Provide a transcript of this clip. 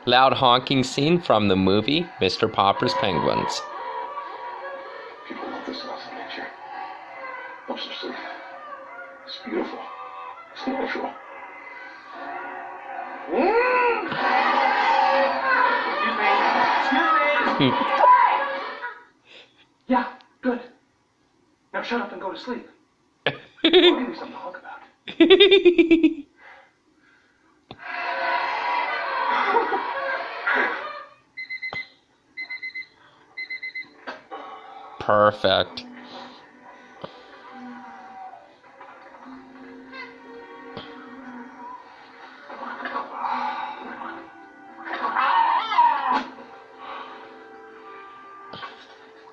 Loud honking scene from the movie Mr. Popper's Penguins. People love this stuff in nature. Helps them sleep. It's beautiful. It's natural. Excuse me. Yeah, good. Now shut up and go to sleep. I'll give you something to talk about. Perfect.